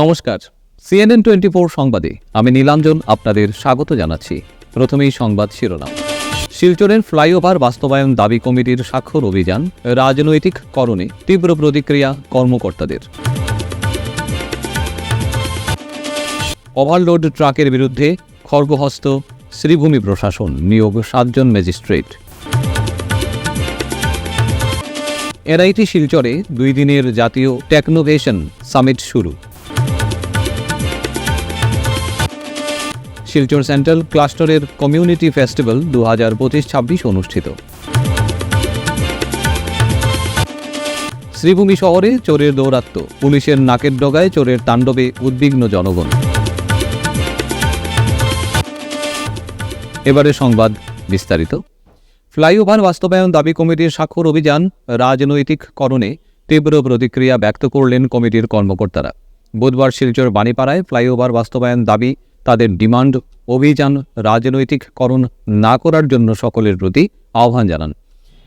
নমস্কার, CNN 24 সংবাদে আমি নীলাঞ্জন আপনাদের স্বাগত জানাচ্ছি। প্রথমেই সংবাদ শিরোনাম। শিলচরের ফ্লাইওভার বাস্তবায়ন দাবি কমিটির স্বাক্ষর অভিযান রাজনৈতিক করণে তীব্র প্রতিক্রিয়া কর্মকর্তাদের। ওভারলোড ট্রাকের বিরুদ্ধে খড়গহস্ত শ্রীভূমি প্রশাসন, নিয়োগ 7 জন ম্যাজিস্ট্রেট। এনআইটি শিলচরে 2 দিনের জাতীয় টেকনোভেশন সামিট শুরু। শিলচর সেন্ট্রাল ক্লাস্টারের কমিউনিটি ফেস্টিভ্যাল 2025-26 অনুষ্ঠিত। শ্রীভূমি শহরে চোরের দৌরাত্ম্য, পুলিশের নাকের ডগায় চোরের তাণ্ডবে উদ্বিগ্ন জনগণ। এবারে সংবাদ বিস্তারিত। ফ্লাইওভার বাস্তবায়ন দাবি কমিটির স্বাক্ষর অভিযান রাজনৈতিক করণে তীব্র প্রতিক্রিয়া ব্যক্ত করলেন কমিটির কর্মকর্তারা। বুধবার শিলচর বাণীপাড়ায় ফ্লাইওভার বাস্তবায়ন দাবি তাদের ডিমান্ড অভিযান রাজনৈতিককরণ না করার জন্য সকলের প্রতি আহ্বান জানান।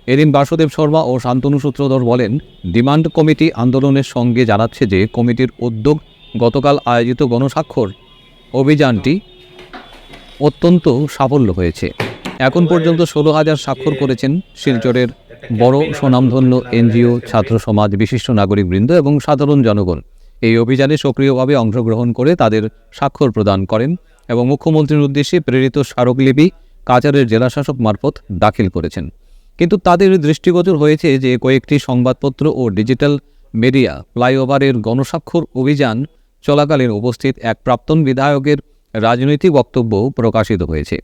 এদিন বাসুদেব শর্মা ও শান্তনু সূত্রধর বলেন, ডিমান্ড কমিটি আন্দোলনের সঙ্গে জানাচ্ছে যে কমিটির উদ্যোগ গতকাল আয়োজিত গণস্বাক্ষর অভিযানটি অত্যন্ত সাফল্য হয়েছে। এখন পর্যন্ত 16,000 স্বাক্ষর করেছেন শিলচরের বড় স্বনামধন্য এনজিও, ছাত্র সমাজ, বিশিষ্ট নাগরিকবৃন্দ এবং সাধারণ জনগণ এই অভিযানে সক্রিয়ভাবে অংশগ্রহণ করে তাদের স্বাক্ষর প্রদান করেন এবং মুখ্যমন্ত্রীর উদ্দেশ্যে প্রেরিত স্মারকলিপি কাছাড়ের জেলাশাসক মারফত দাখিল করেছেন। কিন্তু তাদের দৃষ্টিগোচর হয়েছে যে কয়েকটি সংবাদপত্র ও ডিজিটাল মিডিয়া ফ্লাইওভারের গণস্বাক্ষর অভিযান চলাকালীন উপস্থিত এক প্রাক্তন বিধায়কের রাজনৈতিক বক্তব্য প্রকাশিত হয়েছে।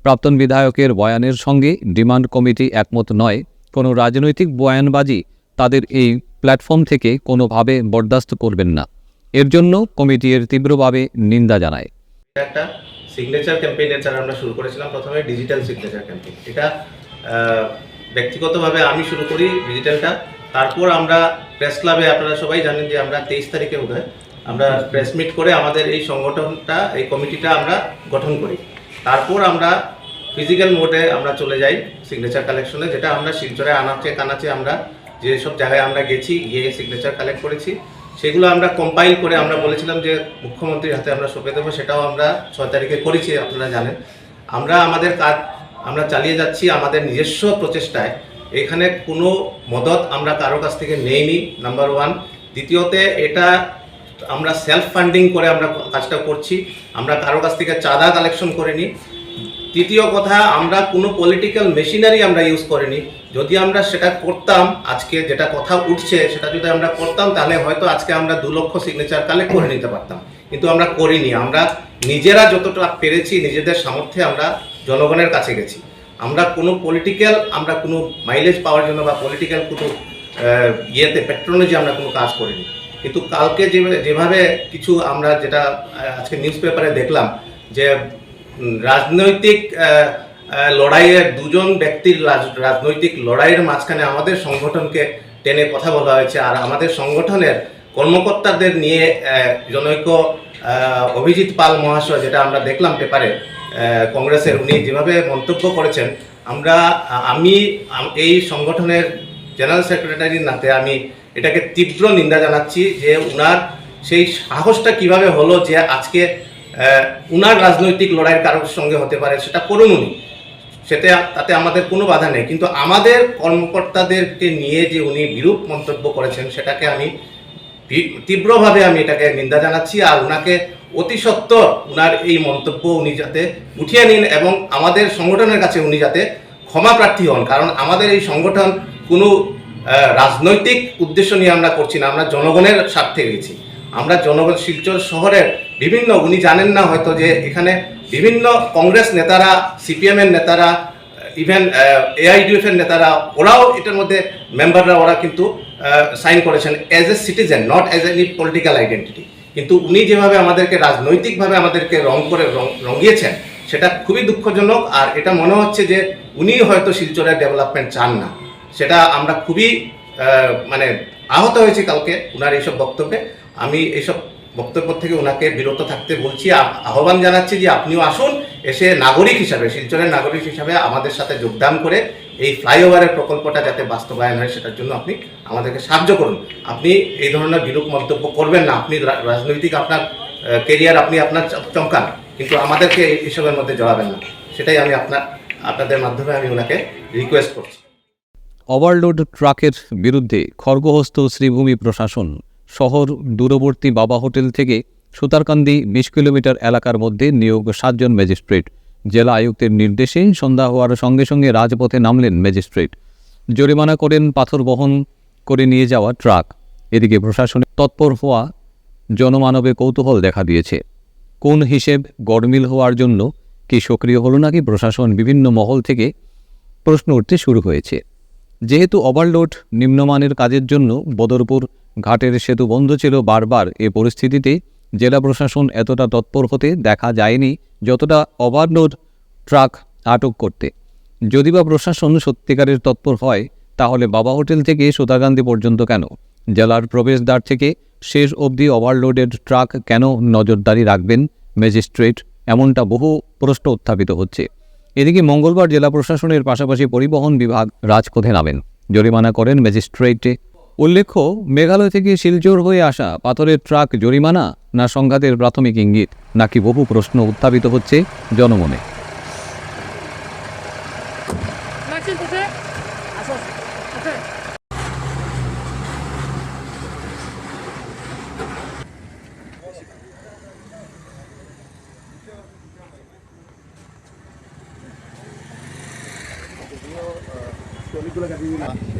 প্রাক্তন বিধায়কের বয়ানের সঙ্গে ডিমান্ড কমিটি একমত নয়। কোনো রাজনৈতিক বয়ানবাজি তাদের এই প্ল্যাটফর্ম থেকে কোনোভাবে বরদাস্ত করবেন না। এর জন্য কমিটি এর তীব্রভাবে নিন্দা জানায়। একটা সিগনেচার ক্যাম্পেইনের যারা আমরা শুরু করেছিলাম, প্রথমে ডিজিটাল সিগনেচার ক্যাম্পেইন। এটা ব্যক্তিগতভাবে আমি শুরু করি ডিজিটালটা। তারপর আমরা প্রেস ক্লাবে, আপনারা সবাই জানেন যে আমরা 23 তারিখে বোধহয় আমরা প্রেস মিট করে আমাদের এই সংগঠনটা, এই কমিটিটা আমরা গঠন করি। তারপর আমরা ফিজিক্যাল মোডে আমরা চলে যাই সিগনেচার কালেকশনে, যেটা আমরা শিলচরে আনাচে কানাচে আমরা যেসব জায়গায় আমরা গেছি, গিয়ে সিগনেচার কালেক্ট করেছি, সেগুলো আমরা কম্পাইল করে আমরা বলেছিলাম যে মুখ্যমন্ত্রীর হাতে আমরা সঁপে দেবো। সেটাও আমরা 6 তারিখে করেছি, আপনারা জানেন। আমরা আমাদের কাজ আমরা চালিয়ে যাচ্ছি আমাদের নিজস্ব প্রচেষ্টায়। এখানে কোনো মদত আমরা কারো কাছ থেকে নেইনি, নাম্বার 1। দ্বিতীয়তে, এটা আমরা সেলফ ফান্ডিং করে আমরা কাজটা করছি, আমরা কারো কাছ থেকে চাঁদা কালেকশন করিনি। তৃতীয় কথা, আমরা কোনো পলিটিক্যাল মেশিনারি আমরা ইউজ করিনি। যদি আমরা সেটা করতাম, আজকে যেটা কথা উঠছে সেটা যদি আমরা করতাম, তাহলে হয়তো আজকে আমরা 2 লক্ষ সিগনেচার কালেক্ট করে নিতে পারতাম। কিন্তু আমরা করিনি। আমরা নিজেরা যতটা পেরেছি নিজেদের সামর্থ্যে আমরা জনগণের কাছে গেছি। আমরা কোনো পলিটিক্যাল, আমরা কোনো মাইলেজ পাওয়ার জন্য বা পলিটিক্যাল কোনো পেট্রোলজি আমরা কোনো কাজ করিনি। কিন্তু কালকে যেভাবে কিছু আমরা যেটা আজকে নিউজ পেপারে দেখলাম, যে রাজনৈতিক লড়াইয়ের 2 জন ব্যক্তির রাজনৈতিক লড়াইয়ের মাঝখানে আমাদের সংগঠনকে টেনে কথা বলা হয়েছে। আর আমাদের সংগঠনের কর্মকর্তাদের নিয়ে জনৈক অভিজিৎ পাল মহাশয়, যেটা আমরা দেখলাম পেপারে, কংগ্রেসের, উনি যেভাবে মন্তব্য করেছেন, আমি এই সংগঠনের জেনারেল সেক্রেটারির নাতে আমি এটাকে তীব্র নিন্দা জানাচ্ছি। যে উনার সেই সাহসটা কিভাবে হলো যে আজকে উনার রাজনৈতিক লড়াইয়ের কারোর সঙ্গে হতে পারে, সেটা করুন উনি, তাতে আমাদের কোনো বাধা নেই। কিন্তু আমাদের কর্মকর্তাদেরকে নিয়ে যে উনি বিরূপ মন্তব্য করেছেন, সেটাকে আমি তীব্রভাবে আমি এটাকে নিন্দা জানাচ্ছি। আর উনাকে অতি সত্বর উনার এই মন্তব্য উনি যাতে উঠিয়ে নিন এবং আমাদের সংগঠনের কাছে উনি যাতে ক্ষমা প্রার্থী হন। কারণ আমাদের এই সংগঠন কোনো রাজনৈতিক উদ্দেশ্য নিয়ে আমরা করছি না, আমরা জনগণের স্বার্থে গেছি। আমরা জনগণ, শিলচর শহরের বিভিন্ন, উনি জানেন না হয়তো যে এখানে বিভিন্ন কংগ্রেস নেতারা, সিপিএমের নেতারা, ইভেন AIDF-এর নেতারা, ওরাও এটার মধ্যে মেম্বাররা, ওরা কিন্তু সাইন করেছেন as a citizen, not as any political identity. কিন্তু উনি যেভাবে আমাদেরকে রাজনৈতিকভাবে আমাদেরকে রঙিয়েছেন, সেটা খুবই দুঃখজনক। আর এটা মনে হচ্ছে যে উনি হয়তো শিলচরের ডেভেলপমেন্ট চান না। সেটা আমরা খুবই আহত হয়েছি কালকে উনার এইসব বক্তব্যে। আমি এইসব বক্তব্য থেকে ওনাকে বিরত থাকতে বলছি, আহ্বান জানাচ্ছি যে আপনিও আসুন এসে নাগরিক হিসাবে, শিলচরের নাগরিক হিসাবে আমাদের সাথে যোগদান করে এই ফ্লাইওভারের প্রকল্পটা যাতে বাস্তবায়ন হয় সেটার জন্য আপনি আমাদেরকে সাহায্য করুন। আপনি এই ধরনের বিরূপ মন্তব্য করবেন না। আপনি রাজনৈতিক আপনার কেরিয়ার আপনি আপনার চমকান, কিন্তু আমাদেরকে এইসবের মধ্যে জড়াবেন না। সেটাই আমি আপনাদের মাধ্যমে আমি ওনাকে রিকোয়েস্ট করছি। ওভারলোড ট্রাকের বিরুদ্ধে খড়গহস্ত শ্রীভূমি প্রশাসন। শহর দূরবর্তী বাবা হোটেল থেকে সুতারকান্দি 20 কিলোমিটার এলাকার মধ্যে নিয়োগ 7 জন ম্যাজিস্ট্রেট। জেলা আয়ুক্তের নির্দেশে সন্ধ্যা হওয়ার সঙ্গে সঙ্গে রাজপথে নামলেন ম্যাজিস্ট্রেট। জরিমানা করেন পাথর বহন করে নিয়ে যাওয়া ট্রাক। এদিকে প্রশাসনের তৎপর হওয়া জনমানবে কৌতূহল দেখা দিয়েছে। কোন হিসেব গড়মিল হওয়ার জন্য কি সক্রিয় হলো নাকি প্রশাসন, বিভিন্ন মহল থেকে প্রশ্ন উঠতে শুরু হয়েছে। যেহেতু ওভারলোড নিম্নমানের কাজের জন্য বদরপুর ঘাটের সেতু বন্ধ ছিল বারবার, এ পরিস্থিতিতে জেলা প্রশাসন এতটা তৎপর হতে দেখা যায়নি যতটা ওভারলোড ট্রাক আটক করতে। যদি বা প্রশাসন সত্যিকারের তৎপর হয় তাহলে বাবা হোটেল থেকে সুতারকান্দি পর্যন্ত কেন, জেলার প্রবেশদ্বার থেকে শেষ অবধি ওভারলোডেড ট্রাক কেন নজরদারি রাখবেন ম্যাজিস্ট্রেট, এমনটা বহু প্রশ্ন উত্থাপিত হচ্ছে। এদিকে মঙ্গলবার জেলা প্রশাসনের পাশাপাশি পরিবহন বিভাগ রাজপথে নামেন, জরিমানা করেন ম্যাজিস্ট্রেটে। উল্লেখ্য, মেঘালয় থেকে শিলচর হয়ে আসা পাথরের ট্রাক জরিমানা না সংঘাতের প্রাথমিক ইঙ্গিত, নাকি বহু প্রশ্ন উত্থাপিত হচ্ছে জনমনে।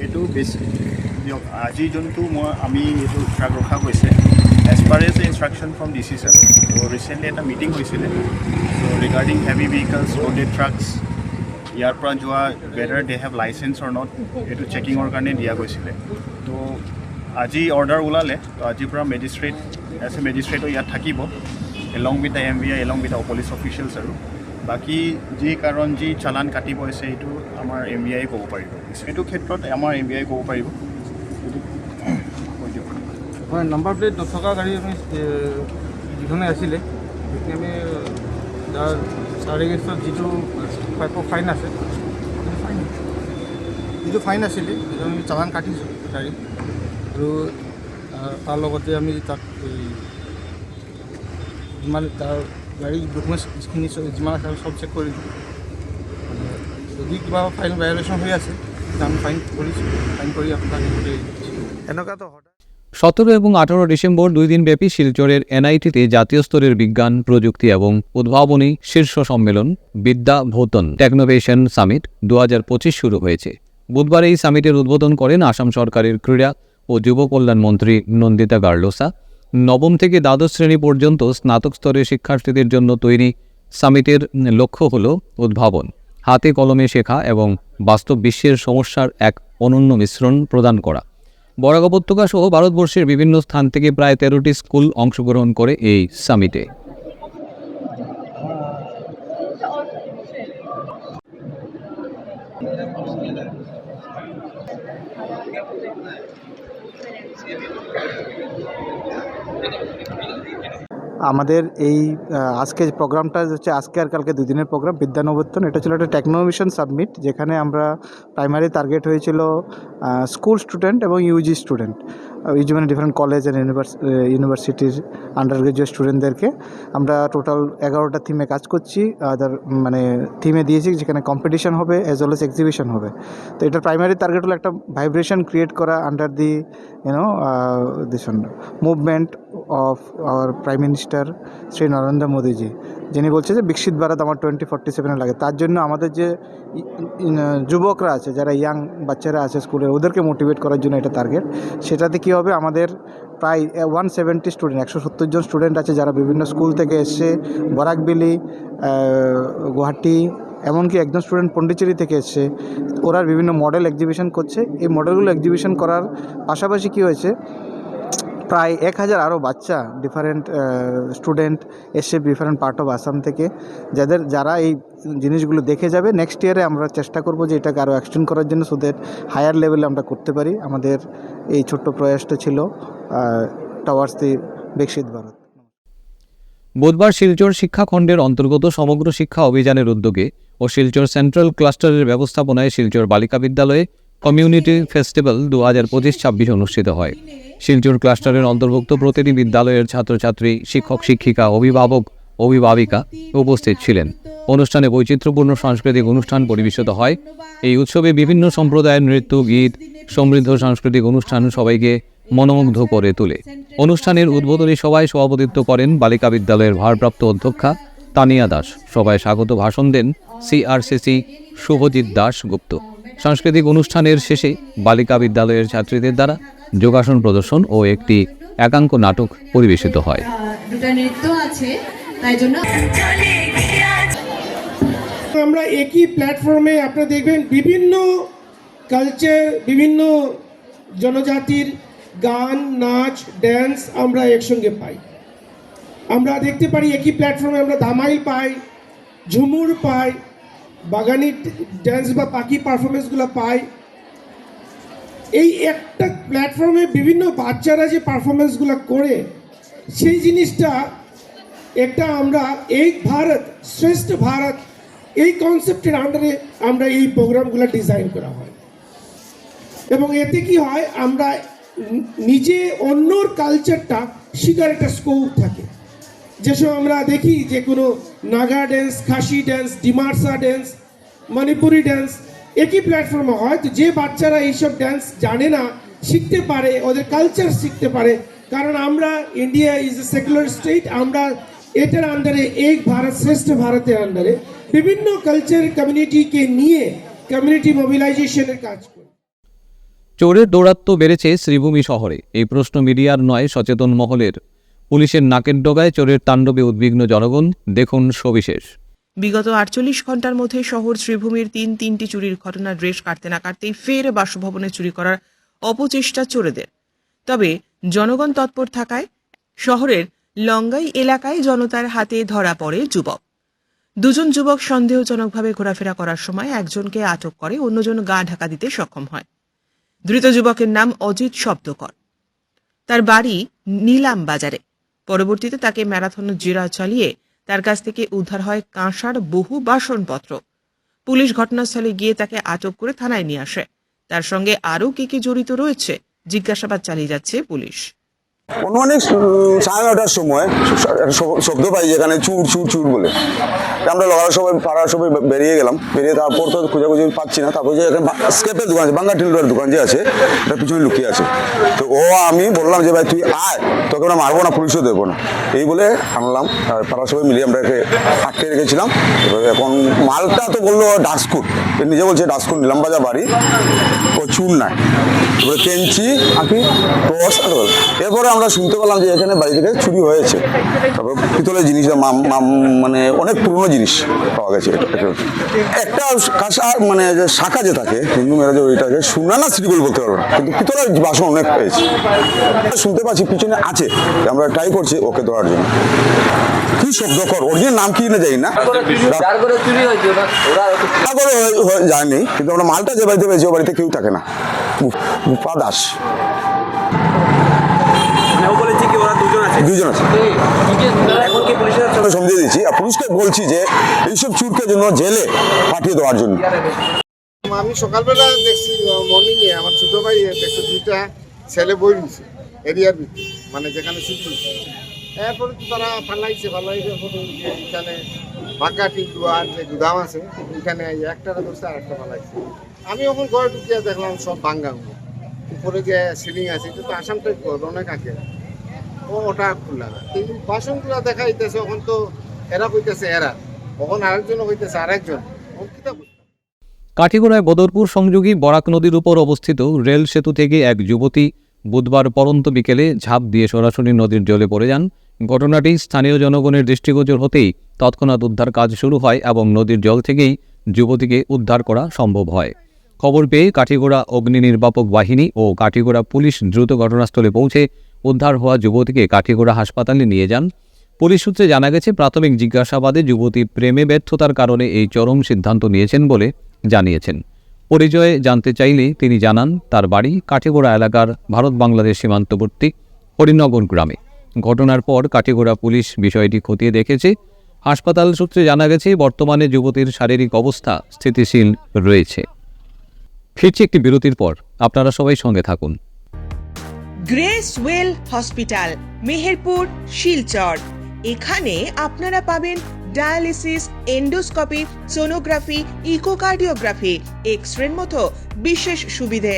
এইটো বেছি দিয়ক আজি যোনটো আমি এইটো ট্ৰাক ৰখা গৈছে as per as instruction from DC sir ছাৰ। ত' ৰিচেণ্টলি এটা মিটিং হৈছিলে, ত' regarding heavy vehicles, loaded trucks, ইয়াৰ পৰা যোৱা whether they have license or not, এইটো চেকিঙৰ কাৰণে দিয়া গৈছিলে। ত' আজি অৰ্ডাৰ ওলালে, ত' আজিৰ পৰা মেজিষ্ট্ৰেট এজ এ মেজিষ্ট্ৰেটো ইয়াত থাকিব, along with the MVI, along with the police officials. আৰু বাকী যি কাৰণ যি চালান কাটিব আছে এইটো আমাৰ MVI ক'ব পাৰিব। এইটো ক্ষেত্ৰত আমাৰ MVI ক'ব পাৰিব। এইটো কৈ দিয়ক। হয়, নাম্বাৰ প্লেট নথকা গাড়ী আমি যিখনে আছিলে সেইখিনি আমি তাৰ এগেইনষ্টত যিটো ফাইন আছে, যিটো ফাইন আছিলে সেইটো আমি চালান কাটিছোঁ গাড়ী, আৰু তাৰ লগতে আমি তাত যিমান তাৰ গাড়ীৰ ডকুমেণ্টছখিনি যিমান আছে চব চেক কৰিলোঁ। যদি কিবা ফাইন ভায়লেশ্যন হৈ আছে আমি ফাইন কৰিছোঁ, ফাইন কৰি আপোনাক এনেকুৱাতো 17 এবং 18 ডিসেম্বর 2 দিনব্যাপী শিলচরের NIT-তে জাতীয় স্তরের বিজ্ঞান, প্রযুক্তি এবং উদ্ভাবনী শীর্ষ সম্মেলন বিদ্যা ভৌতন টেকনোভেশন সামিট 2025 শুরু হয়েছে। বুধবার এই সামিটের উদ্বোধন করেন আসাম সরকারের ক্রীড়া ও যুব কল্যাণ মন্ত্রী নন্দিতা গার্লোসা। নবম থেকে দ্বাদশ শ্রেণী পর্যন্ত স্নাতক স্তরের শিক্ষার্থীদের জন্য তৈরি সামিটের লক্ষ্য হল উদ্ভাবন, হাতে কলমে শেখা এবং বাস্তব বিশ্বের সমস্যার এক অনন্য মিশ্রণ প্রদান করা। বরাক উপত্যকা সহ ভারতবর্ষের বিভিন্ন স্থান থেকে প্রায় 13টি স্কুল অংশগ্রহণ করে এই সামিটে। আমাদের এই আজকের প্রোগ্রামটা হচ্ছে আজকে আর কালকে 2 দিনের প্রোগ্রাম বিদ্যানবর্তন। এটা ছিল একটা টেকনোমিশন সাবমিট, যেখানে আমরা প্রাইমারি টার্গেট হয়েছিল স্কুল স্টুডেন্ট এবং ইউজি স্টুডেন্ট, ইউজি মানে ডিফারেন্ট কলেজ অ্যান্ড ইউনিভার্সিটির আন্ডার গ্রাজুয়েট স্টুডেন্টদেরকে আমরা টোটাল 11টা থিমে কাজ করছি। মানে থিমে দিয়েছি যেখানে কম্পিটিশন হবে অ্যাজ ওয়েল এজ এক্সিবিশন হবে। তো এটার প্রাইমারি টার্গেট হলো একটা ভাইব্রেশন ক্রিয়েট করা under the this movement of our prime minister Shri Narendra Modi ji, যিনি বলছে যে বিকশিত ভারত আমার 2047-এ লাগে। তার জন্য আমাদের যে যুবকরা আছে, যারা ইয়াং বাচ্চারা আছে স্কুলের, ওদেরকে মোটিভেট করার জন্য এটা টার্গেট। সেটাতে কী হবে, আমাদের প্রায় 170 স্টুডেন্ট, 170 জন স্টুডেন্ট আছে যারা বিভিন্ন স্কুল থেকে এসছে, বরাকবেলি, গুয়াহাটি, এমনকি একজন স্টুডেন্ট পন্ডিচেরি থেকে এসছে। ওরা বিভিন্ন মডেল এক্সিবিশন করছে। এই মডেলগুলো এক্সিবিশন করার পাশাপাশি কী হয়েছে, প্রায় 1000 আরও বাচ্চা ডিফারেন্ট স্টুডেন্ট এসে ডিফারেন্ট পার্ট অফ আসাম থেকে, যারা এই জিনিসগুলো দেখে যাবে। নেক্সট ইয়ারে আমরা চেষ্টা করব যে এটাকে আরও এক্সটেন্ড করার জন্য, সো দ্যাট হায়ার লেভেলে আমরা করতে পারি। আমাদের এই ছোট্ট প্রয়াসটা ছিল টুয়ার্ডস দি বিকশিত ভারত। বুধবার শিলচর শিক্ষাখণ্ডের অন্তর্গত সমগ্র শিক্ষা অভিযানের উদ্যোগে ও শিলচর সেন্ট্রাল ক্লাস্টারের ব্যবস্থাপনায় শিলচর বালিকা বিদ্যালয়ে কমিউনিটি ফেস্টিভ্যাল 2025-26 অনুষ্ঠিত হয়। শিলচর ক্লাস্টারের অন্তর্ভুক্ত প্রতিটি বিদ্যালয়ের ছাত্রছাত্রী, শিক্ষক শিক্ষিকা, অভিভাবক অভিভাবিকা উপস্থিত ছিলেন। অনুষ্ঠানে বৈচিত্র্যপূর্ণ সাংস্কৃতিক অনুষ্ঠান পরিবেশিত হয়। এই উৎসবে বিভিন্ন সম্প্রদায়ের নৃত্য, গীত, সমৃদ্ধ সাংস্কৃতিক অনুষ্ঠান সবাইকে মনোমুগ্ধ করে তোলে। অনুষ্ঠানের উদ্বোধনী সভায় সভাপতিত্ব করেন বালিকা বিদ্যালয়ের ভারপ্রাপ্ত অধ্যক্ষা তানিয়া দাস। সভায় স্বাগত ভাষণ দেন সিআরসিসি শুভজিৎ দাস গুপ্ত। সাংস্কৃতিক অনুষ্ঠানের শেষে বালিকা বিদ্যালয়ের ছাত্রীদের দ্বারা যোগাসন প্রদর্শন ও একটি একাঙ্ক নাটক পরিবেশিত হয়। দুটো নৃত্য আছে, তাই জন্য আমরা একই প্ল্যাটফর্মে আপনারা দেখবেন বিভিন্ন কালচার, বিভিন্ন জনজাতির গান, নাচ, ড্যান্স আমরা একসঙ্গে পাই। আমরা দেখতে পারি একই প্ল্যাটফর্মে আমরা ধামাইল পাই, ঝুমুর পাই, বাগানি ড্যান্স বা বাকি পারফরমেন্সগুলো পাই। এই একটা প্ল্যাটফর্মে বিভিন্ন বাচ্চারা যে পারফরমেন্সগুলো করে, সেই জিনিসটা একটা আমরা এক ভারত শ্রেষ্ঠ ভারত এই কনসেপ্টের আন্ডারে আমরা এই প্রোগ্রামগুলো ডিজাইন করা হয়। এবং এতে কি হয়, আমরা নিজে অন্যর কালচারটা শেখার একটা স্কোপ থাকে। যেসব আমরা দেখি যে কোনো নাগা ড্যান্স, খাসি ড্যান্স, ডিমার্সা ড্যান্স, মণিপুরি ড্যান্স একই প্ল্যাটফর্মে হয়, তো যে বাচ্চারা এইসব ড্যান্স জানে না শিখতে পারে, ওদের কালচার শিখতে পারে। কারণ আমরা India is a secular state, আমরা এটার আন্ডারে এক ভারত শ্রেষ্ঠ ভারতের আন্ডারে বিভিন্ন কালচার কমিউনিটিকে নিয়ে কমিউনিটি মোবিলাইজেশনের কাজ করি। চোরের দৌরাত্ম্য বেড়েছে শ্রীভূমি শহরে, এই প্রশ্ন মিডিয়ার নয়, সচেতন মহলের। পুলিশের নাকের ডগায় চোরের তাণ্ডবে উদ্বিগ্ন জনগণ, দেখুন সবিশেষ। বিগত 48 ঘন্টার মধ্যে শহর শ্রীভূমির তিনটি চুরির ঘটনার রেশ কাটতে না কাটতেই ফের বাসভবনে চুরি করার অপচেষ্টা চোরেদের। তবে জনগণ তৎপর থাকায় শহরের লঙ্গাই এলাকায় জনতার হাতে ধরা পড়ে যুবক। দুজন যুবক সন্দেহজনকভাবে ঘোরাফেরা করার সময় একজনকে আটক করে, অন্যজন গা ঢাকা দিতে সক্ষম হয়। ধৃত যুবকের নাম অজিত শব্দকর, তার বাড়ি নীলাম বাজারে। পরবর্তীতে তাকে ম্যারাথন জেরা চালিয়ে তার কাছ থেকে উদ্ধার হয় কাঁসার বহু বাসনপত্র। পুলিশ ঘটনাস্থলে গিয়ে তাকে আটক করে থানায় নিয়ে আসে। তার সঙ্গে আরও কে জড়িত রয়েছে জিজ্ঞাসাবাদ চালিয়ে যাচ্ছে পুলিশ। অনুমানিক 9:30টার সময় শব্দ পাই যেখানে চুর চুর চুর বলে। আমরা লগার সবাই পাড়ার সবাই বেরিয়ে গেলাম। বেরিয়ে তারপর তো খোঁজাখুঁজি পাচ্ছি না। তারপর যে এখানে স্কেপের দোকান আছে, বাঙ্গা টিলডার দোকান যে আছে, তার পিছনে লুকিয়ে আছে। তো আমি বললাম যে ভাই তুই আয়, তোকে আমরা মারবো না, পুলিশও দেবো না, এই বলে আনলাম। আর পাড়ার সবাই মিলিয়ে আমরা একে আটকে রেখেছিলাম। এখন মালটা তো বললো ডাস্কুট, নিজে বলছে ডাস্কুট নিলাম বাজার বাড়ি, ও চুর নাই, এবারে কেঞ্চি আঁকি টর্চ। এরপরে আমরা শুনতে পেলাম যে এখানে বাড়ি থেকে চুরি হয়েছে। তারপর পিতলের জিনিস, মানে অনেক পুরনো জিনিস পাওয়া গেছে। একটা কাঁসা মানে যে শাখা যে থাকে হিন্দু মেরাজে, ওইটাকে সোনা না সিটিগোল্ড বলতে পারবো না, কিন্তু পিতলের বাসন অনেক পেয়েছি। শুনতে পাচ্ছি পিছনে আছে, আমরা ট্রাই করছি ওকে ধরার জন্য। কি শব্দকর, অরিজিনাল নাম কি না জানি না, জানি, কিন্তু আমরা মালটা যে বাড়িতে পেয়েছি ও বাড়িতে কেউ থাকে না। রূপা দাস দুজন আছে। সমঝিয়ে দিচ্ছি, আর পুলিশকে বলছি যে এইসব চুরকে জন্য জেলে পাঠিয়ে দেওয়ার জন্য। আমি সকালবেলা দেখছি মর্নিংয়ে আমার ছোট ভাই দেখছি দুইটা ছেলে বই রয়েছে এরিয়ার ভিতরে, মানে যেখানে চুরি। এরপরে তো তারা ফালাইছে এখানে বাঁকা টিকুয়ার যে গুদাম আছে এখানে একটারা ধরছে আর একটা ফালাইছে। আমি যখন ঘরে ঢুকিয়ে দেখলাম সব ভাঙ্গা, উপরে যে সিলিং আছে এটা তো আসাম টাইপ করবে অনেক আগে, ওটা খোলা না। এই বাসনগুলো দেখা যাইতেছে, এখন তো এরা হইতেছে এরা, কখন আরেকজন হইতেছে আরেকজন। কাঠিগোড়ায় বদরপুর সংযোগী বরাক নদীর উপর অবস্থিত রেল সেতু থেকে এক যুবতী বুধবার পরন্ত বিকেলে ঝাঁপ দিয়ে সরাসরি নদীর জলে পড়ে যান। ঘটনাটি স্থানীয় জনগণের দৃষ্টিগোচর হতেই তৎক্ষণাৎ উদ্ধার কাজ শুরু হয় এবং নদীর জল থেকেই যুবতীকে উদ্ধার করা সম্ভব হয়। খবর পেয়ে কাঠিগোড়া অগ্নি নির্বাপক বাহিনী ও কাঠিগোড়া পুলিশ দ্রুত ঘটনাস্থলে পৌঁছে উদ্ধার হওয়া যুবতীকে কাঠিগোড়া হাসপাতালে নিয়ে যান। পুলিশ সূত্রে জানা গেছে, প্রাথমিক জিজ্ঞাসাবাদে যুবতী প্রেমে ব্যর্থতার কারণে এই চরম সিদ্ধান্ত নিয়েছেন বলে জানিয়েছেন। পরিচয়ে জানতে চাইলে তিনি জানান তার বাড়ি কাঠিগোড়া এলাকার ভারত বাংলাদেশ সীমান্তবর্তী হরিনগর গ্রামে। ঘটনার পর কাঠিগোড়া পুলিশ বিষয়টি খতিয়ে দেখেছে। হাসপাতাল সূত্রে জানা গেছে বর্তমানে যুবতীর শারীরিক অবস্থা স্থিতিশীল রয়েছে। ফিরছি একটি বিরতির পর, আপনারা সবাই সঙ্গে থাকুন। Grace well hospital, Meherpur, Silchar. এখানে আপনারা পাবেন ডায়ালিসিস, এন্ডোস্কোপি, সোনোগ্রাফি, ইকোকার্ডিওগ্রাফি, এক্স-রের মতো বিশেষ সুবিধে।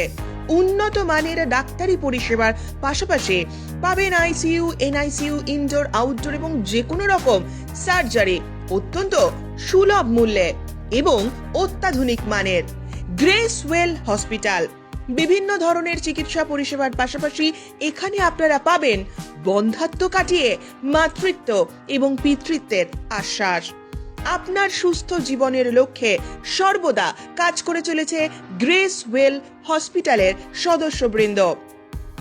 উন্নত মানের ডাক্তারি পরিষেবার পাশাপাশি পাবেন আইসিইউ, এনআইসিইউ, ইনডোর, আউটডোর এবং যে কোনো রকম সার্জারি অত্যন্ত সুলভ মূল্যে এবং অত্যাধুনিক মানের। গ্রেস ওয়েল হসপিটাল বিভিন্ন ধরনের চিকিৎসা পরিষেবার পাশাপাশি এখানে আপনারা পাবেন বন্ধ্যাত্ব কাটিয়ে মাতৃত্ব এবং পিতৃত্বের আশ্বাস। আপনার সুস্থ জীবনের লক্ষ্যে সর্বদা কাজ করে চলেছে গ্রেস ওয়েল হসপিটালের সদস্যবৃন্দ।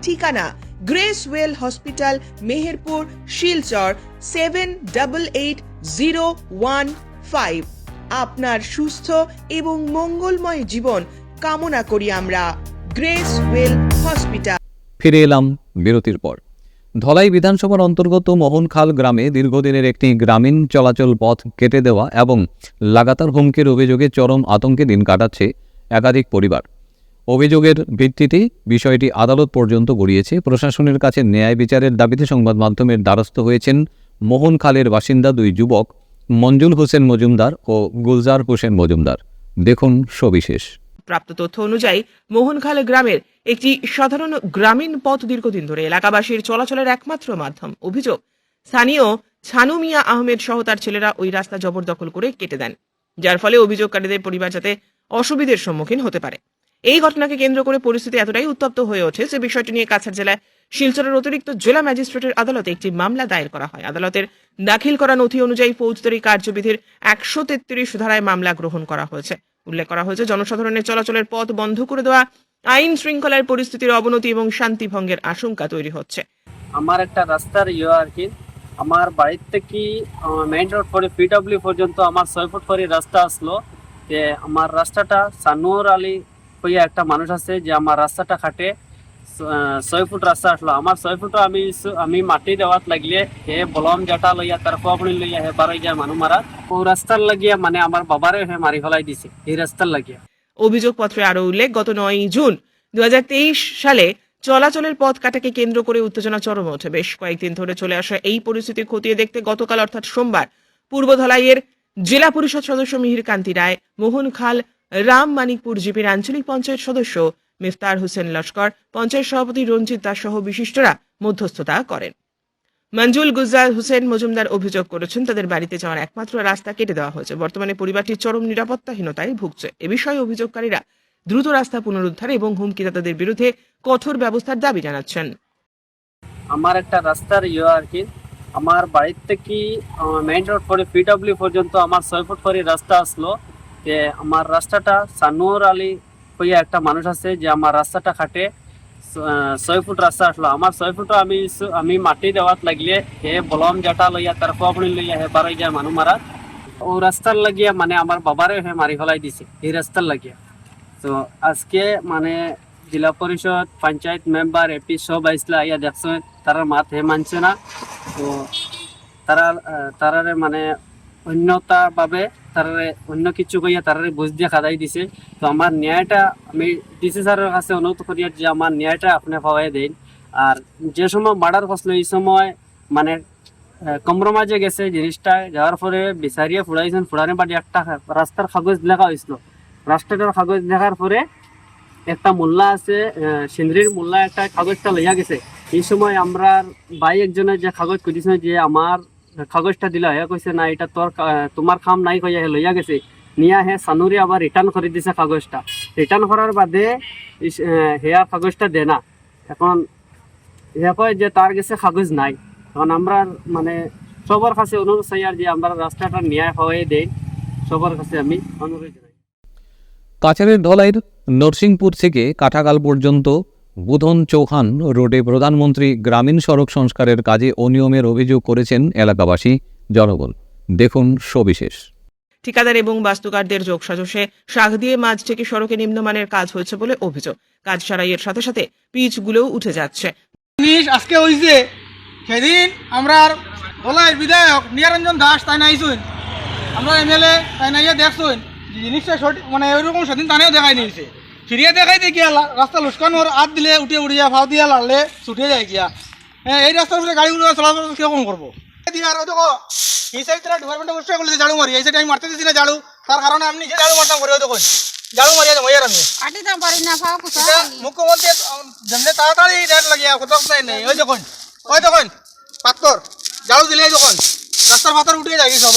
ঠিকানা grace well hospital, Meherpur, Silchar 788015। আপনার সুস্থ এবং মঙ্গলময় জীবন কামনা করি আমরা। Grace well hospital. ফিরে এলাম বিরতির পর। ধলাই বিধানসভার অন্তর্গত মোহনখাল গ্রামে দীর্ঘদিনের একটি গ্রামীণ চলাচল পথ কেটে দেওয়া এবং লাগাতার হুমকির অভিযোগে চরম আতঙ্কে দিন কাটাচ্ছে একাধিক পরিবার। অভিযোগের ভিত্তিতে বিষয়টি আদালত পর্যন্ত গড়িয়েছে। প্রশাসনের কাছে ন্যায় বিচারের দাবিতে সংবাদ মাধ্যমের দ্বারস্থ হয়েছেন মোহনখালের বাসিন্দা দুই যুবক, মঞ্জুল হোসেন মজুমদার ও গুলজার হোসেন মজুমদার। দেখুন সবিশেষ। প্রাপ্ত তথ্য অনুযায়ী মোহনখাল গ্রামের একটি সাধারণ গ্রামীণ পথ দীর্ঘদিন ধরে এলাকাবাসীর চলাচলের একমাত্র মাধ্যম। অভিযোগ, স্থানীয় ছানু মিয়া আহমেদ সহ তার ছেলেরা ওই রাস্তা জবরদখল করে কেটে দেন, যার ফলে অভিযোগকারীদের পরিবার যাতে অসুবিধার সম্মুখীন হতে পারে। এই ঘটনাকে কেন্দ্র করে পরিস্থিতি এতটাই উত্তপ্ত হয়ে ওঠে যে বিষয়টি নিয়ে কাছাড় জেলায় শিলচরের অতিরিক্ত জেলা ম্যাজিস্ট্রেটের আদালতে একটি মামলা দায়ের করা হয়। আদালতের দাখিল করা নথি অনুযায়ী ফৌজদারি কার্যবিধির 133 ধারায় মামলা গ্রহণ করা হয়েছে। উল্লেখ করা হয়েছে, জনসাধারণের চলাচলের পথ বন্ধ করে দেওয়া আইন শৃঙ্খলার পরিস্থিতির অবনতি এবং শান্তি ভঙ্গের আশঙ্কা তৈরি হচ্ছে। আমার একটা রাস্তার আর কি, আমার বাড়ির থেকে মেইন রোড করে পিডব্লিউ পর্যন্ত আমার 6 ফুট করে রাস্তা আসলো। যে আমার রাস্তাটা সানুর আলী হইয়া একটা মানুষ আছে যে আমার রাস্তাটা কাটে 6 ফুট রাস্তা আসলো। আমার 6 ফুট আমি মাটি দেওয়াত লাগলে হে বলম জাটা লইয়া তার কোয়াবড়ি লইয়া হে বারোই যায় মানুষ মারা। ও রাস্তার লাগিয়া মানে আমার বাবারে হে মারি ফেলাই দিছে এই রাস্তার লাগিয়া। অভিযোগপত্রে আরো উল্লেখ, গত 9 জুন 2023 সালে চলাচলের পথ কাটাকে কেন্দ্র করে উত্তেজনা চরমে ওঠে। বেশ কয়েকদিন ধরে চলে আসা এই পরিস্থিতি খতিয়ে দেখতে গতকাল অর্থাৎ সোমবার পূর্ব ধলাইয়ের জেলা পরিষদ সদস্য মিহির কান্তি রায়, মোহনখাল রাম মানিকপুর জিপির আঞ্চলিক পঞ্চায়েত সদস্য মিফতার হোসেন লস্কর, পঞ্চায়েত সভাপতি রঞ্জিত দাস সহ বিশিষ্টরা মধ্যস্থতা করেন। মঞ্জুল গুলজার হোসেন মজুমদার অভিযোগ করেছেন, তাদের বাড়িতে যাওয়ার একমাত্র রাস্তা কেটে দেওয়া হয়েছে। বর্তমানে পরিবারটি চরম নিরাপত্তাহীনতায় ভুগছে। এ বিষয়ে অভিযোগকারীরা দ্রুত রাস্তা পুনরুদ্ধার এবং হুমকিদাতাদের বিরুদ্ধে কঠোর ব্যবস্থার দাবি জানাচ্ছেন। আমার একটা রাস্তার আর কি, আমার বাড়ির থেকে মেইন রোড করে পিডব্লিউ পর্যন্ত আমার 6 ফুট করে রাস্তা আসলো। যে আমার রাস্তাটা সানুর আলী হইয়া একটা মানুষ আছে যে আমার রাস্তাটা কাটে 6 ফুট রাস্তা আসলো। আমার 6 ফুট আমি মাটি দেওয়াত লাগলে হে বলম জাটা লইয়া তার কোয়াবড়ি লইয়া হে বারোই যায় মানুষ মারা। ও রাস্তার লাগিয়া মানে আমার বাবারে হে মারি ফেলাই দিছে এই রাস্তার লাগিয়া। তো আজকে মানে জেলা পরিষদ, পঞ্চায়েত মেম্বার, এপি সব আইসলা ইয়া দেখছে, তারার মাত হে মানছে না। তো তারারে মানে অন্যতা ভাবে তারারে অন্য কিছু কইয়া তারারে বুঝ দিয়ে খাদাই দিছে। তো আমার ন্যায়টা আমি ডিসি স্যারের কাছে অনুরোধ করি যে আমার ন্যায়টা আপনি পাওয়াই দেন। আর যে সময় মার্ডার করছিল এই সময় মানে কম্প্রোমাইজে গেছে জিনিসটা, যাওয়ার পরে বিচারিয়ে ফুড়াইছেন। ফুড়ানোর বাদে একটা রাস্তার কাগজ লেখা হয়েছিল। রাস্তাটার কাগজ দেখার পরে একটা মোল্লা আছে, সিন্দ্রির মোল্লা একটা কাগজটা লইয়া গেছে। এই সময় আমরা ভাই একজনের যে কাগজ করেছিল যে আমার কাগজটা দিলা, হে কইছে না এটা তোমার কাম নাই কইয়া হে লইয়া গেছে। নিয়া হে সানুরি আবার রিটার্ন করে দিছে কাগজটা। রিটার্ন করার বাদে হেয়ার কাগজটা দে না। এখন হে কয় যে তার কাছে কাগজ নাই। এখন আমরা মানে সবার কাছে অনুরোধ চাই আর যে আমরা রাস্তাটা ন্যায় হয়ে দেই, সবার কাছে আমি অনুরোধ জানাই। কাছাড়ের ধলাইয়ের নরসিংপুর থেকে কাঠাগাল পর্যন্ত বুধন চৌহান রোডে প্রধানমন্ত্রী গ্রামীণ সড়ক সংস্কারের কাজে অনিয়মের অভিযোগ করেছেন এলাকাবাসী, জনগণ। দেখুন সবিশেষ। ঠিকাদার এবং বাস্তুকারদের যোগসাজশে শাক দিয়ে মাঝ থেকে সড়কে নিম্নমানের কাজ হয়েছে বলে অভিযোগ। কাজ সারাইয়ের সাথে সাথে পিচগুলোও উঠে যাচ্ছে। আজকে হয়েছে সেদিন আমরা দলের বিধায়ক নিরঞ্জন দাস তাই নাইছুন, আমরা এমএলএ তাই নাইয়া দেখছুন জিনিসটা সঠিক মানে ওইরকম সেদিন তানেও দেখাই নিয়েছে। ফিরিয়ে দেখাই দিয়ে গিয়া রাস্তা লুস্কানোর হাত দিলে উড়িয়া ভাও দিয়া লাড়লে ছুটে যায় গিয়া। হ্যাঁ, এই রাস্তার উপরে গাড়িগুলো চলাচল কীরকম করবো? আর দেখো এই সাইড তারা ডিপার্টমেন্টে বসে বলেছে ঝাড়ু মারি, এই সাইড আমি মারতে দিচ্ছি না ঝাড়ু, তার কারণে আমি নিজে ঝাড়ু মারতাম করে দেখুন ঝাড়ু মারিয়া যাবো আর আমি মুখ্যমন্ত্রী যেমনি তাড়াতাড়ি রেট লাগিয়া কোথাও নেই। ওই দেখুন পাথর ঝাড়ু দিলে যখন রাস্তার পাথর উঠে যায় সব,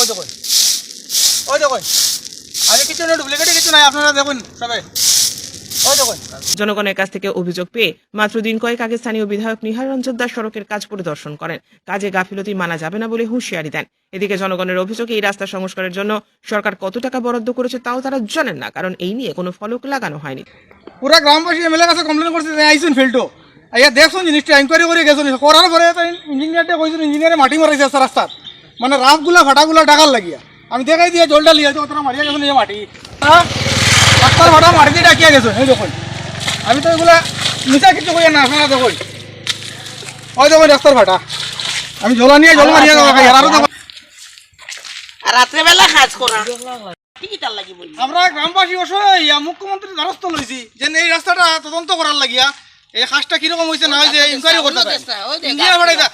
ওই দেখুন আমি কিছু না ডুপ্লিকেটে কিছু নাই, আপনারা দেখুন সবাই ওই দেখুন। জনগণের কাছ থেকে অভিযোগ পেয়ে মাত্র দিন কয়েক আগে স্থানীয় বিধায়ক নিহার রঞ্জন দাস সড়কের কাজ পরিদর্শন করেন। কাজে গাফিলতি মানা যাবে না বলে হুঁশিয়ারি দেন। এদিকে জনগণের অভিযোগ এই রাস্তা সংস্কারের জন্য সরকার কত টাকা বরাদ্দ করেছে তাও তারা জানেন না, কারণ এই নিয়ে কোনো ফলক লাগানো হয়নি। পুরা গ্রামবাসী এমএলএ কাছে কমপ্লেন করছে যে আইসুন ফিল্ডও আইয়া দেখুন জিনিসটা ইনকোয়ারি করে গেছেন, করার পরে ইঞ্জিনিয়ারটা কইছেন ইঞ্জিনিয়ারে মাটি মারাইছে রাস্তার মানে রাফগুলা ফাটাগুলা ডাকার লাগিয়া। আমি দেখাই দিয়ে জলটা লিয়া তোরা মারিয়া গেছেন এই মাটি, রাস্তার ফাটা মাটি দিয়ে ডাকিয়া গেছেন। এই দেখুন আমি তো এগুলা মিশা কিছু করি না, আপনারা দেখুন ওই দেখুন রাস্তার ফাটা, আমি জল নিয়ে জল মারিয়া যাওয়া খাই। আরো দেখুন রাত্রেবেলা কাজ করা আমরা গ্রামবাসী অসহায় মুখ্যমন্ত্রীর দ্বারস্থ লইছি যে এই রাস্তাটা তদন্ত করার লাগিয়া এই কাজটা কিরকম হয়েছে না হয়েছে ইনকোয়ারি করতে ইঞ্জিনিয়ার ফাটাইতা।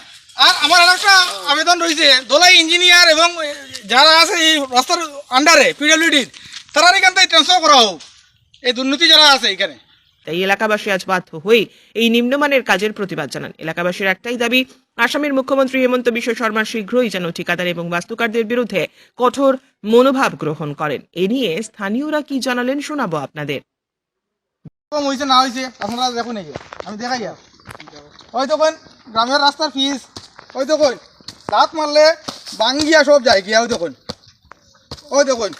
আর আমার আর একটা আবেদন রয়েছে দোলাই ইঞ্জিনিয়ার এবং যারা আছে এই রাস্তার আন্ডারে পিডব্লিউডির তারা এখান থেকে ট্রান্সফার করা হোক, এই দুর্নীতি যারা আছে এখানে। তাই এলাকাবাসী আজ বাধ্য হয়ে এই নিম্নমানের কাজের প্রতিবাদ জানান। এলাকাবাসীর একটাই দাবি, আসামের মুখ্যমন্ত্রী হেমন্ত বিশ্ব শর্মা শীঘ্রই যেন ঠিকাদার এবং বাস্তুকারদের বিরুদ্ধে কঠোর মনোভাব গ্রহণ করেন। এ নিয়ে স্থানীয়রা কি জানালেন শোনাবো আপনাদের। হয়েছে না হয়েছে আপনারা দেখুন, আমি দেখাই ওই দেখুন গ্রামের রাস্তার ফিস, ওই দেখুন দাঁত মারলে বাঙ্গিয়া সব যায় গিয়া। ওই দেখুন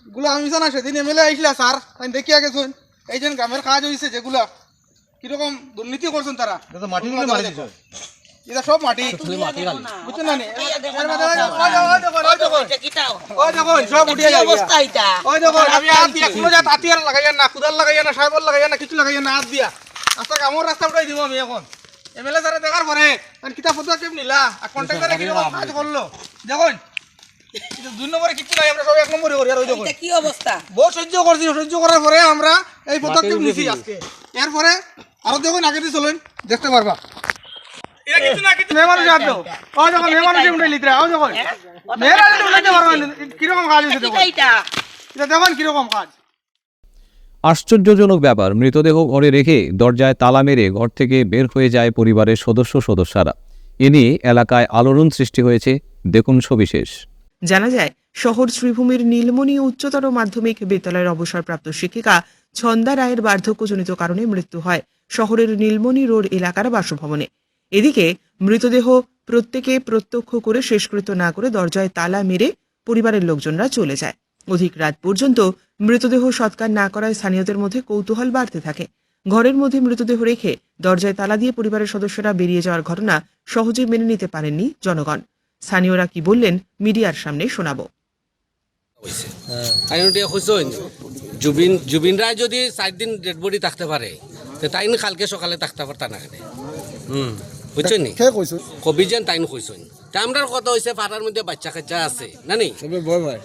এগুলো আমি জানা সেদিন এমএলএ আইসলা স্যার তাই দেখিয়া গেছুন এই যে গ্রামের কাজ হয়েছে যেগুলা কিরকম দুর্নীতি করছেন তারা, এটা সব মাটি বুঝছেন না সব উঠিয়ে যায়। ওই দেখুন আমি হাত দিয়া কোনো জাত আতিয়ার লাগাইয়া না, কুদাল লাগাইয়া না, সাইবল লাগাইয়া না, কিছু লাগাইয়া না, হাত দিয়া রাস্তা কামর রাস্তা উঠাই দিব আমি এখন। এমএলএ স্যারে দেখার পরে কিতাব পদক্ষেপ নিলা আর কন্ট্রাক্টরে কিরকম কাজ করলো দেখুন। 2 নম্বরে কিছু নাই, আমরা সব 1 নম্বরে করি। আর ওই দেখুন কি অবস্থা, বহুত সহ্য করছি, সহ্য করার পরে আমরা এই পদক্ষেপ নিছি আজকে। এরপরে আরো দেখুন আগে দিয়ে চলুন দেখতে পারবা এটা কিছু না কিছু মেহমান যাতো। ওই দেখুন মেহমান এসে উঠে লিতরা, ওই দেখুন মেহমান এসে উঠে পারবা কিরকম কাজ হয়েছে দেখুন, এটা দেখুন কিরকম কাজ। আশ্চর্যজনক ব্যাপার, মৃতদেহ ঘরে রেখে দরজায় তালা মেরে ঘর থেকে বের হয়ে যায় পরিবারের সদস্যরা। এ নিয়ে এলাকায় আলোড়ন সৃষ্টি হয়েছে, দেখুন সবিশেষ। জানা যায় শহর শ্রীভূমির নীলমণি উচ্চতর মাধ্যমিক বিদ্যালয়ের অবসরপ্রাপ্ত শিক্ষিকা ছন্দা রায়ের বার্ধক্যজনিত কারণে মৃত্যু হয় শহরের নীলমণি রোড এলাকার বাসভবনে। এদিকে মৃতদেহ প্রত্যেকে প্রত্যক্ষ করে শেষকৃত্য না করে দরজায় তালা মেরে পরিবারের লোকজনরা চলে যায়। অধিক রাত পর্যন্ত মৃতদেহ সৎকার না করায় স্থানীয়দের মধ্যে কৌতূহল বাড়তে থাকে। ঘরের মধ্যে মৃতদেহ রেখে দরজায় তালা দিয়ে পরিবারের সদস্যরা বেরিয়ে যাওয়ার ঘটনা সহজে মেনে নিতে পারেননি জনগণ। স্থানীয়রা কি বললেন মিডিয়ার সামনে শোনাবো। জুবিন রায় যদি 4 দিন ডেড বডি থাকতে পারে তাই কালকে সকালে থাকতে পারতা না কেন বুঝছেন নি কবি যেন তাই কইছেন। আমরার কথা হয়েছে পাড়ার মধ্যে বাচ্চা কাচ্চা আছে না নেই,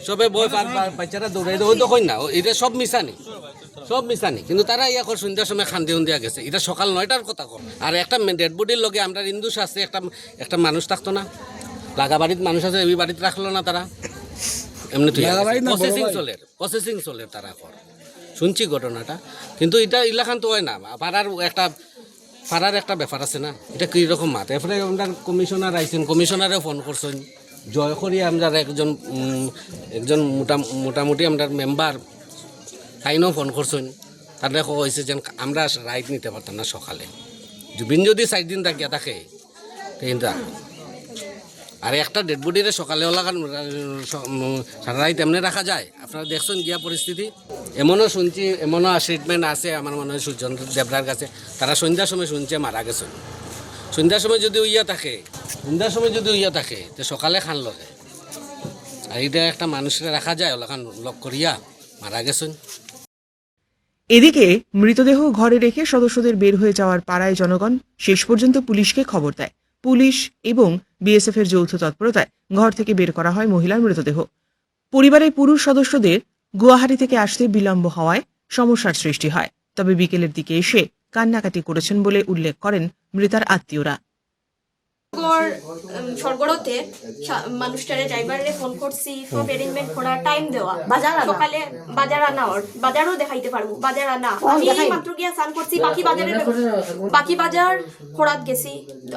সবে বই বাচ্চারা দৌড়াই ওই তো কই না, এটা সব মিশানি কিন্তু তারা ইয়া কর সন্ধ্যার সময় খান্দি উন্দিয়া গেছে। এটা সকাল 9টার কথা কর। আর একটা ডেড বডির লগে আমরা ইন্দুস আছে একটা মানুষ থাকতো না, লাগা বাড়িতে মানুষ আছে এই বাড়িতে রাখলো না তারা, এমনি তুই প্রসেসিং চলে তারা কর শুনছি ঘটনাটা। কিন্তু এটা ইলাখান তো হয় না, পাড়ার একটা ব্যাপার আছে না, এটা কীরকম মাত। এরপরে আমরা কমিশনার আইছেন, কমিশনারে ফোন করছেন, জয় করি আমরা একজন মোটামুটি আমরা মেম্বার তাইনও ফোন করছেন। তাদের হয়েছে যে আমরা রাইট নিতে পারতাম না সকালে, জুবিন যদি 4 দিন থাকিয়া থাকে কিন্তু। আর একটা ডেড বডিরে সকালে সারা রাত এমনি রাখা যায়? আপনারা দেখছেন গিয়া পরিস্থিতি। এমনও শুনছি, এমনও স্টেটমেন্ট আছে আমার মনে হয় সূর্যচন্দ্র দেবরার কাছে, তারা সন্ধ্যার সময় শুনছে মারা গেছেন। সন্ধ্যার সময় যদি উইয়া থাকে তো সকালে খান লগে। আর এটা একটা মানুষের রাখা যায় ওলাখান লক করিয়া মারা গেছেন। এদিকে মৃতদেহ ঘরে রেখে সদস্যদের বের হয়ে যাওয়ার পাড়ায় জনগণ শেষ পর্যন্ত পুলিশকে খবর দেয়। পুলিশ এবং বিএসএফ এর যৌথ তৎপরতায় ঘর থেকে বের করা হয় মহিলার মৃতদেহ। পরিবারের পুরুষ সদস্যদের গুয়াহাটি থেকে আসতে বিলম্ব হওয়ায় সমস্যার সৃষ্টি হয়, তবে বিকেলের দিকে এসে কান্নাকাটি করেছেন বলে উল্লেখ করেন মৃতার আত্মীয়রা। সরগড়তে মানুষটারে ড্রাইভারে ফোন করছি, সব অ্যারেঞ্জমেন্ট করা, টাইম দেওয়া, সকালে বাজার আনা, বাজারও দেখাইতে পারবো, বাজার আনা। আমি মাত্র গিয়া স্নান করছি, বাকি বাজার খোড়াত গেছি,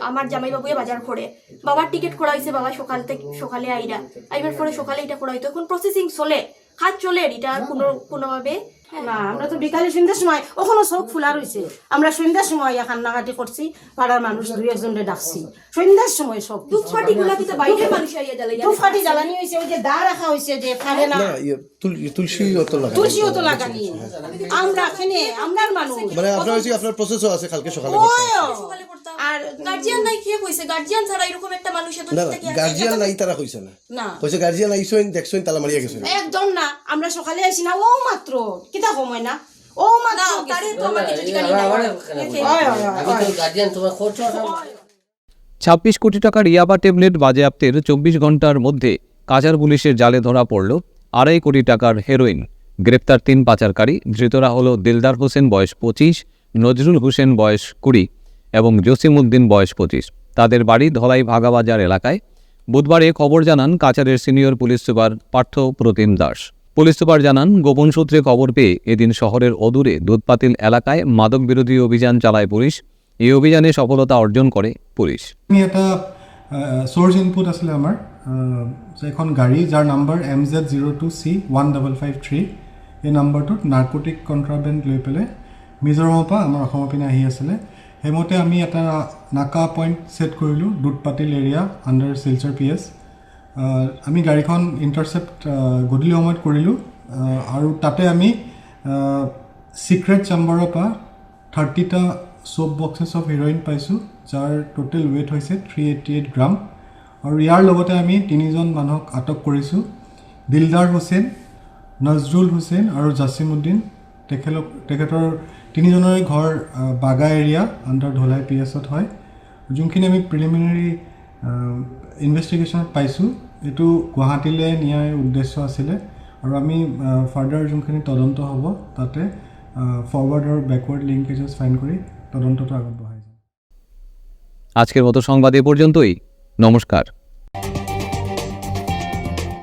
আমার জামাই বাবুয়ে বাজার করে, বাবার টিকিট খোড়া হয়েছে, বাবা সকালে আইবার পরে সকালে এটা খোড়া হইতো, এখন প্রসেসিং চলে, কাজ চলে, এটা কোনোভাবে না। আমরা তো বিকালে সন্ধ্যার সময় ওখানে চোখ ফুলা রয়েছে, আমরা সন্ধ্যার সময় কান্নাকাটি করছি, পাড়ার মানুষ দুই একজনকে ডাকছি সন্ধ্যার সময়। সব ধূপকাঠি গুলা কিন্তু বাইরে মানুষ আইয়া জ্বালাই, ধূপকাঠি জ্বালানি হয়েছে, ওই যে দা রাখা হয়েছে যে ফাড়ে না, তুলসীও তো লাগানি। আমরা এখানে আমরার মানুষ মানে আপনার প্রসেসও আছে কালকে সকালে আর গার্জিয়ান নাই, কে কইছে গার্জিয়ান ছাড়া এরকম একটা মানুষ এত থেকে গার্জিয়ান নাই, তারা কইছে না, কইছে গার্জিয়ান আইছেন দেখছেন তালা মারিয়া গেছেন একদম না। আমরা সকালে আইছি না, ও মাত্র কিতা সময় না, ও মাত্র তারে তো আমাকে ঠিকানা গার্জিয়ান তোমার খরচ ২৬ কোটি টাকার ইয়াবা ট্যাবলেট বাজেয়াপ্তের ২৪ ঘন্টার মধ্যে কাছাড় পুলিশের জালে ধরা পড়ল ২.৫ কোটি টাকার হেরোইন। গ্রেপ্তার ৩ পাচারকারী। ধৃতরা হল দিলদার হোসেন বয়স ২৫, নজরুল হোসেন বয়স ২০ এবং জসিম উদ্দিন বয়স ২৫। তাদের বাড়ি ধলাই ভাগাবাজার এলাকায়। বুধবারে খবর জানান কাছাড়ের সিনিয়র পুলিশ সুপার পার্থ প্রতিম দাস। পুলিশ সুপার জানান, গোপন সূত্রে খবর পেয়ে এদিন শহরের অদূরে দুধপাতিল এলাকায় মাদক বিরোধী অভিযান চালায় পুলিশ। এই অভিযানে সফলতা অর্জন করে পুলিশ। এটা সোর্স ইনপুট আসলে আমার এখন গাড়ী যাৰ নাম্বাৰ MZ02C1553, এই নাম্বাৰটোত নাৰ্কটিক কণ্ট্ৰাবেণ্ড লৈ পেলাই মিজোৰামৰ পৰা আমাৰ অসমৰ পিনে আহি আছিলে। সেইমতে আমি এটা নাকা পইণ্ট ছেট কৰিলোঁ Dudhpatil area under Silchar PS। আমি গাড়ীখন ইণ্টাৰচেপ্ট গধূলি সময়ত কৰিলোঁ আৰু তাতে আমি চিক্ৰেট চেম্বাৰৰ পৰা 30টা সোপ বক্সেছ অফ হিৰইন পাইছোঁ, যাৰ টোটেল ৱেইট হৈছে 388 গ্ৰাম। আৰু ইয়াৰ লগতে আমি 3জন মানুহক আটক কৰিছোঁ, দিলদাৰ হুছেইন, নজৰুল হুছেইন আৰু জাছিম উদ্দিন। তেখেতৰ 3জনৰে ঘৰ বাগা এৰিয়া আণ্ডাৰ ধলাই PS-ত হয়। যোনখিনি আমি প্ৰিলিমিনাৰী ইনভেষ্টিগেশ্যনত পাইছোঁ, এইটো গুৱাহাটীলৈ নিয়াৰ উদ্দেশ্য আছিলে আৰু আমি ফাৰ্ডাৰ যোনখিনি তদন্ত হ'ব তাতে ফৰৱাৰ্ড আৰু বেকৱাৰ্ড লিংকেজেছ ফাইন কৰি তদন্তটো আগত বঢ়াই যাম। আজকের মতো সংবাদ এ পর্যন্তই। নমস্কার।